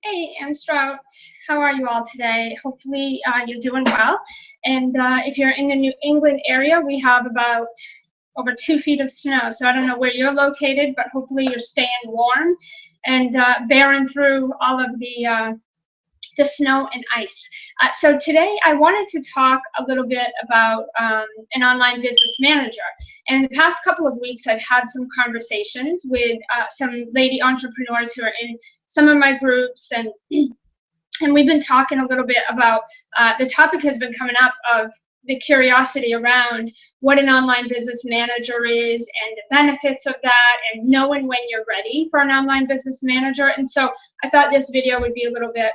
Hey, and Strout, how are you all today? Hopefully you're doing well. And if you're in the New England area, we have about over 2 feet of snow. So I don't know where you're located, but hopefully you're staying warm and bearing through all of the snow and ice. So today I wanted to talk a little bit about an online business manager. And the past couple of weeks, I've had some conversations with some lady entrepreneurs who are in some of my groups, and we've been talking a little bit about the topic has been coming up of the curiosity around what an online business manager is and the benefits of that, and knowing when you're ready for an online business manager. And so I thought this video would be a little bit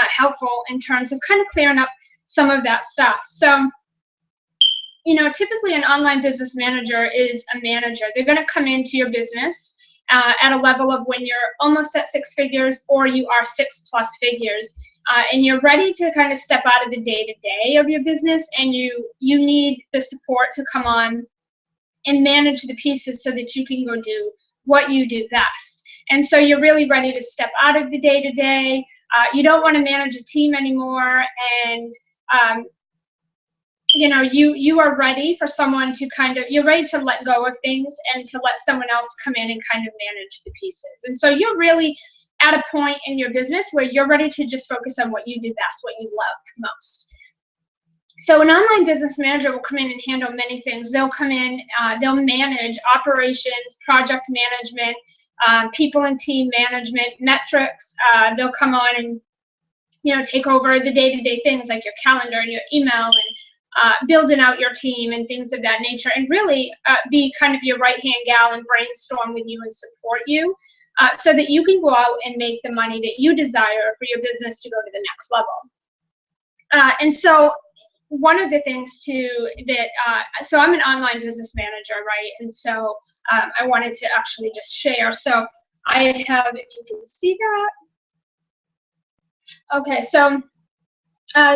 helpful in terms of kind of clearing up some of that stuff. So, typically an online business manager is a manager. They're going to come into your business at a level of when you're almost at 6 figures or you are 6+ figures, and you're ready to kind of step out of the day-to-day of your business, and you need the support to come on and manage the pieces so that you can go do what you do best. And so you're really ready to step out of the day-to-day. You don't want to manage a team anymore, and you are ready for someone to you're ready to let go of things and to let someone else come in and kind of manage the pieces. And so you're really at a point in your business where you're ready to just focus on what you do best, what you love most. So an online business manager will come in and handle many things. They'll come in, they'll manage operations, project management, people and team management, metrics. They'll come on and take over the day-to-day things like your calendar and your email, and building out your team and things of that nature, and really be kind of your right-hand gal and brainstorm with you and support you so that you can go out and make the money that you desire for your business to go to the next level. And so one of the things too that, so I'm an online business manager, right? And so I wanted to actually just share. So I have, if you can see that. Okay, so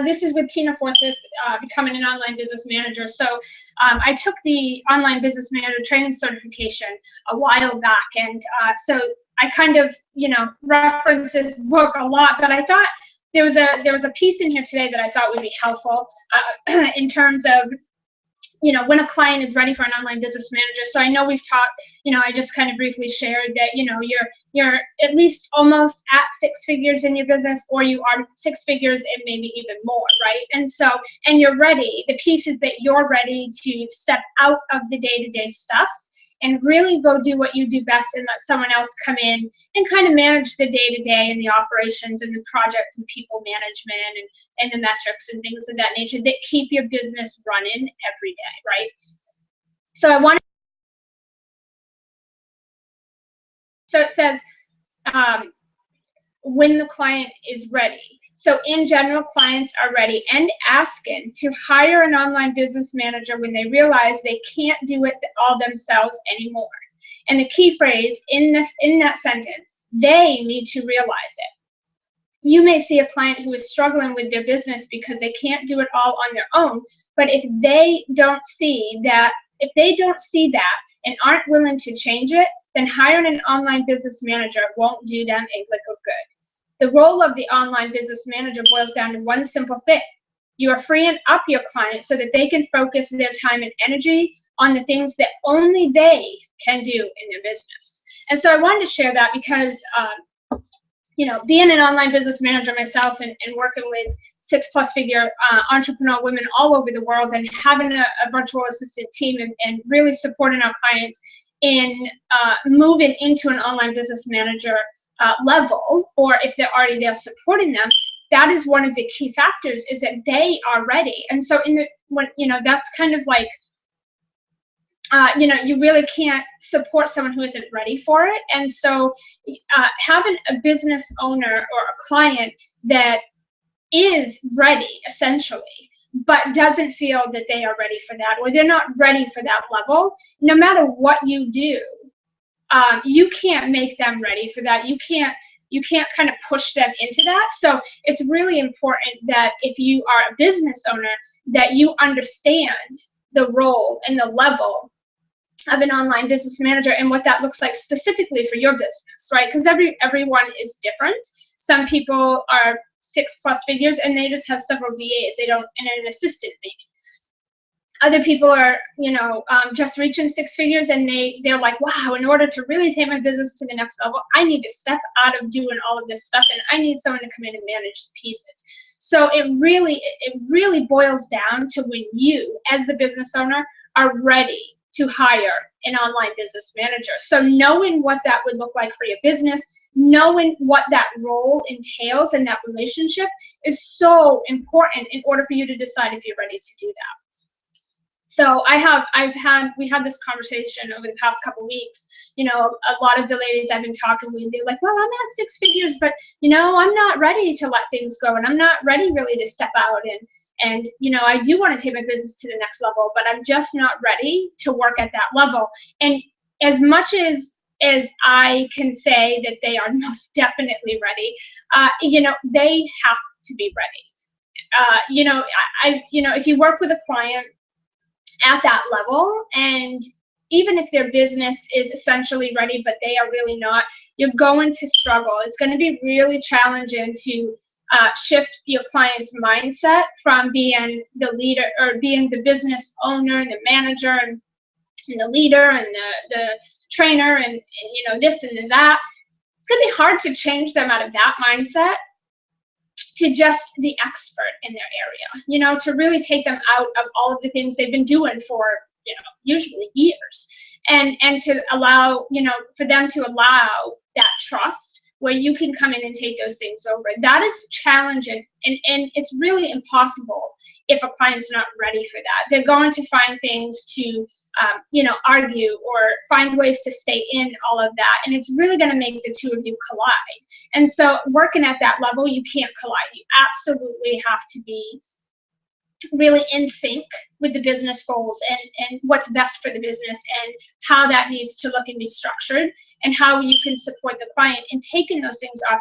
this is with Tina Forsyth, becoming an online business manager. So I took the online business manager training certification a while back, and so I kind of reference this book a lot, but I thought there was a piece in here today that I thought would be helpful in terms of when a client is ready for an online business manager. So I know we've talked, I just kind of briefly shared that, you're at least almost at 6 figures in your business, or you are 6 figures and maybe even more, right? And so, and you're ready, the piece is that you're ready to step out of the day-to-day stuff and really go do what you do best, and let someone else come in and kind of manage the day-to-day and the operations and the project and people management and the metrics and things of that nature that keep your business running every day, right? So so it says when the client is ready. So in general, clients are ready and asking to hire an online business manager when they realize they can't do it all themselves anymore. And the key phrase in that sentence, they need to realize it. You may see a client who is struggling with their business because they can't do it all on their own, but if they don't see that and aren't willing to change it, then hiring an online business manager won't do them a lick of good. The role of the online business manager boils down to one simple thing. You are freeing up your client so that they can focus their time and energy on the things that only they can do in their business. And so I wanted to share that because, being an online business manager myself and working with 6+ figure entrepreneur women all over the world, and having a virtual assistant team and really supporting our clients in moving into an online business manager level, or if they're already there supporting them, that is one of the key factors, is that they are ready. And so that's kind of like, you really can't support someone who isn't ready for it. And so having a business owner or a client that is ready, essentially, but doesn't feel that they are ready for that, or they're not ready for that level, no matter what you do, you can't make them ready for that. You can't kind of push them into that. So it's really important that if you are a business owner, that you understand the role and the level of an online business manager and what that looks like specifically for your business, right? Because everyone is different. Some people are 6+ figures and they just have several VAs. They don't, and an assistant maybe. Other people are, just reaching 6 figures and they're like, wow, in order to really take my business to the next level, I need to step out of doing all of this stuff and I need someone to come in and manage the pieces. So it really boils down to when you, as the business owner, are ready to hire an online business manager. So knowing what that would look like for your business, knowing what that role entails and that relationship is so important in order for you to decide if you're ready to do that. So we had this conversation over the past couple of weeks. A lot of the ladies I've been talking with, they're like, well, I'm at 6 figures, but I'm not ready to let things go, and I'm not ready really to step out, and I do want to take my business to the next level, but I'm just not ready to work at that level. And as much as I can say that they are most definitely ready, they have to be ready. If you work with a client at that level, and even if their business is essentially ready but they are really not, you're going to struggle. It's going to be really challenging to shift your client's mindset from being the leader or being the business owner and the manager and the leader and the trainer and this and that. It's going to be hard to change them out of that mindset to just the expert in their area, to really take them out of all of the things they've been doing for, usually years, and to allow, for them to allow that trust where you can come in and take those things over. That is challenging, and it's really impossible if a client's not ready for that. They're going to find things to, argue or find ways to stay in all of that, and it's really going to make the two of you collide. And so working at that level, you can't collide. You absolutely have to be really in sync with the business goals and what's best for the business and how that needs to look and be structured, and how you can support the client in taking those things off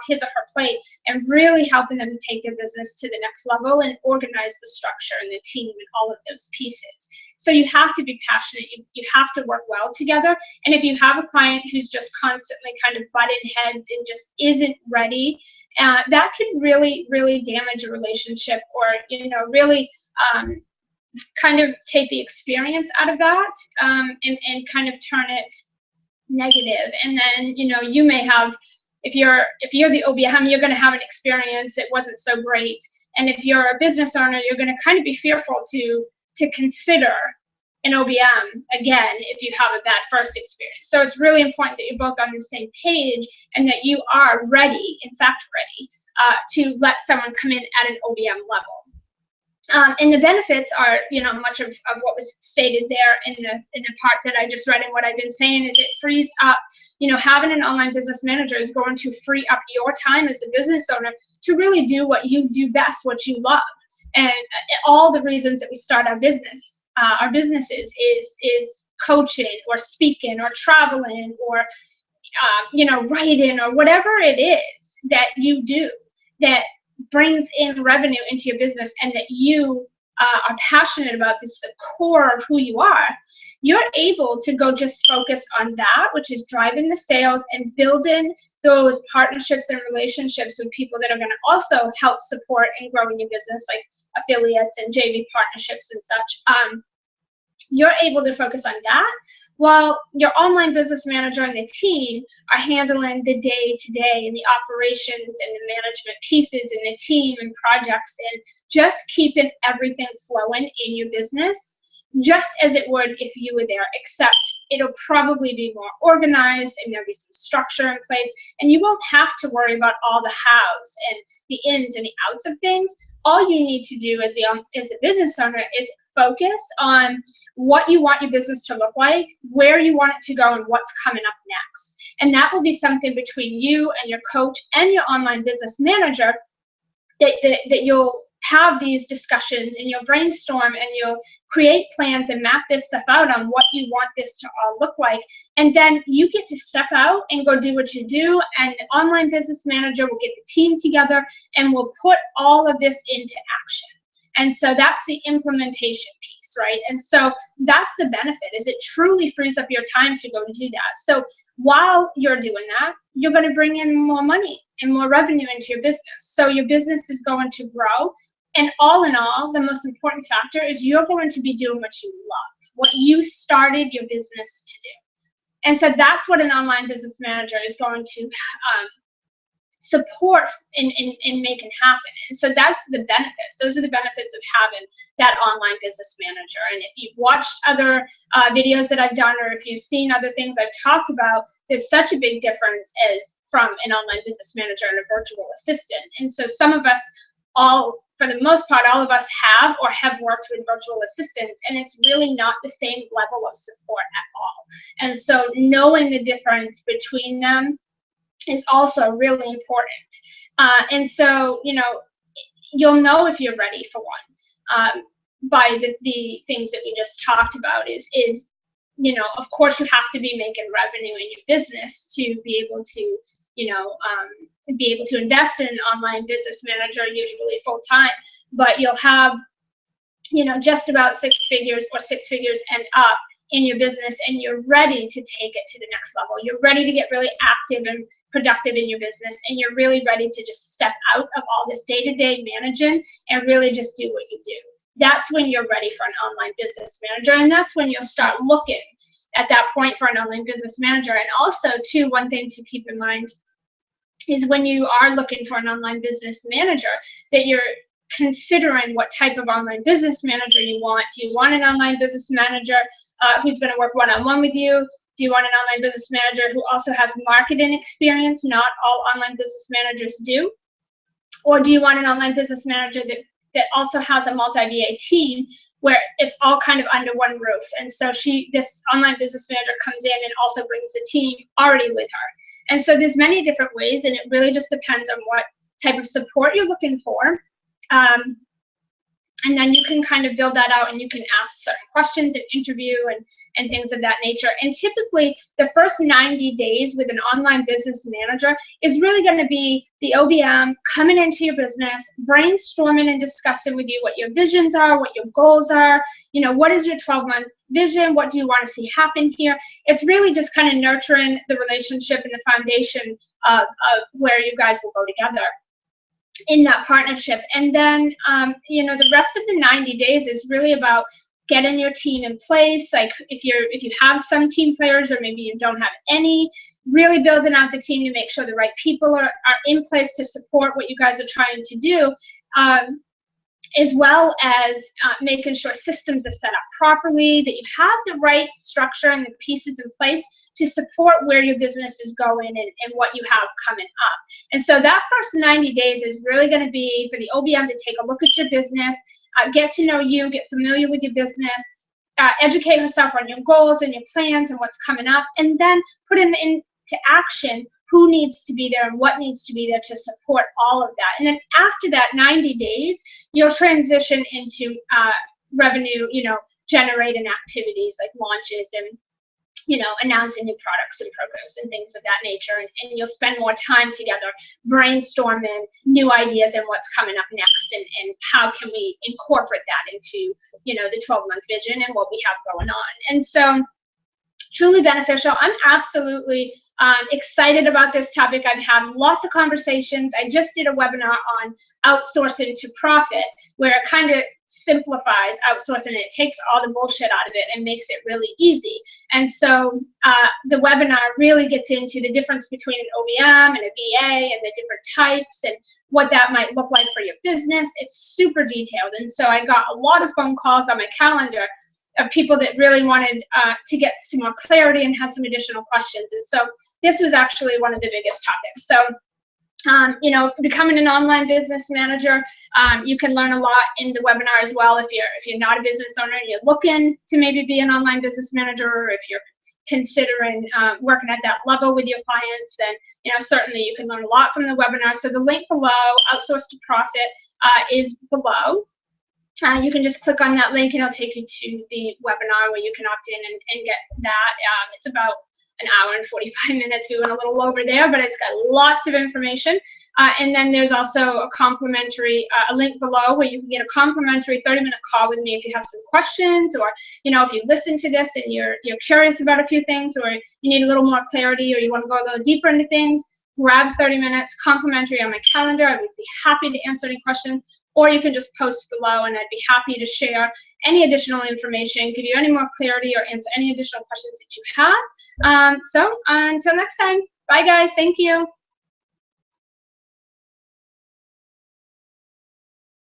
his or her plate and really helping them to take their business to the next level and organize the structure and the team and all of those pieces. So you have to be passionate. You have to work well together. And if you have a client who's just constantly kind of butting heads and just isn't ready, that can really, really damage a relationship, or really kind of take the experience out of that, and kind of turn it negative. And then you may have, if you're the OBM, you're going to have an experience that wasn't so great. And if you're a business owner, you're going to kind of be fearful to consider an OBM again if you have a bad first experience. So it's really important that you're both on the same page and that you are ready, in fact ready, to let someone come in at an OBM level. And the benefits are, much of what was stated there in the part that I just read, and what I've been saying is it frees up, having an online business manager is going to free up your time as a business owner to really do what you do best, what you love. And all the reasons that we start our businesses is coaching or speaking or traveling or, writing or whatever it is that you do that brings in revenue into your business and that you are passionate about. This is the core of who you are. You're able to go just focus on that, which is driving the sales and building those partnerships and relationships with people that are going to also help support and grow in your business, like affiliates and JV partnerships and such. You're able to focus on that while your online business manager and the team are handling the day-to-day and the operations and the management pieces and the team and projects and just keeping everything flowing in your business just as it would if you were there, except it'll probably be more organized and there'll be some structure in place, and you won't have to worry about all the hows and the ins and the outs of things. All you need to do as a business owner is focus on what you want your business to look like, where you want it to go, and what's coming up next. And that will be something between you and your coach and your online business manager that you'll have these discussions and you'll brainstorm and you'll create plans and map this stuff out on what you want this to all look like. And then you get to step out and go do what you do, and the online business manager will get the team together and will put all of this into action. And so that's the implementation piece, right? And so that's the benefit, is it truly frees up your time to go and do that. So while you're doing that, you're going to bring in more money and more revenue into your business. So your business is going to grow. And all in all, the most important factor is you're going to be doing what you love, what you started your business to do. And so that's what an online business manager is going to support in making happen. And so that's the benefits. Those are the benefits of having that online business manager. And if you've watched other videos that I've done, or if you've seen other things I've talked about, there's such a big difference as from an online business manager and a virtual assistant. And so some of us for the most part, all of us have or have worked with virtual assistants, and it's really not the same level of support at all. And so knowing the difference between them is also really important. And so, you'll know if you're ready for one by the things that we just talked about is, of course, you have to be making revenue in your business to be able to, be able to invest in an online business manager, usually full time, but you'll have, just about 6 figures or 6 figures and up in your business, and you're ready to take it to the next level. You're ready to get really active and productive in your business, and you're really ready to just step out of all this day-to-day managing and really just do what you do. That's when you're ready for an online business manager, and that's when you'll start looking at that point for an online business manager. And also, too, one thing to keep in mind is when you are looking for an online business manager, that you're considering what type of online business manager you want. Do you want an online business manager who's going to work one-on-one with you? Do you want an online business manager who also has marketing experience? Not all online business managers do. Or do you want an online business manager that also has a multi-VA team where it's all kind of under one roof? And so this online business manager comes in and also brings the team already with her. And so there's many different ways, and it really just depends on what type of support you're looking for. And then you can kind of build that out, and you can ask certain questions and interview and things of that nature. And typically, the first 90 days with an online business manager is really going to be the OBM coming into your business, brainstorming and discussing with you what your visions are, what your goals are, what is your 12-month vision, what do you want to see happen here. It's really just kind of nurturing the relationship and the foundation of where you guys will go together in that partnership. And then the rest of the 90 days is really about getting your team in place. Like if you have some team players, or maybe you don't have any, really building out the team to make sure the right people are in place to support what you guys are trying to do, as well as making sure systems are set up properly, that you have the right structure and the pieces in place to support where your business is going and what you have coming up. And so that first 90 days is really going to be for the OBM to take a look at your business, get to know you, get familiar with your business, educate herself on your goals and your plans and what's coming up, and then put into action who needs to be there and what needs to be there to support all of that. And then after that 90 days, you'll transition into revenue, generating activities like launches and announcing new products and programs and things of that nature. And you'll spend more time together brainstorming new ideas and what's coming up next, and how can we incorporate that into, the 12-month vision and what we have going on. And so truly beneficial. I'm absolutely excited about this topic. I've had lots of conversations. I just did a webinar on outsourcing to profit, where it kind of simplifies outsourcing. It takes all the bullshit out of it and makes it really easy. And so the webinar really gets into the difference between an OBM and a VA and the different types and what that might look like for your business. It's super detailed. And so I got a lot of phone calls on my calendar of people that really wanted to get some more clarity and have some additional questions. And so this was actually one of the biggest topics. So, becoming an online business manager, you can learn a lot in the webinar as well. If you're not a business owner and you're looking to maybe be an online business manager, or if you're considering working at that level with your clients, then certainly you can learn a lot from the webinar. So the link below, Outsource to Profit, is below. You can just click on that link and it'll take you to the webinar where you can opt in and get that. It's about an hour and 45 minutes. We went a little over there, but it's got lots of information. And then there's also a complimentary, a link below where you can get a complimentary 30-minute call with me if you have some questions, or if you listen to this and you're curious about a few things, or you need a little more clarity, or you want to go a little deeper into things. Grab 30 minutes complimentary on my calendar. I would be happy to answer any questions, or you can just post below and I'd be happy to share any additional information, give you any more clarity, or answer any additional questions that you have. So until next time, bye guys, thank you.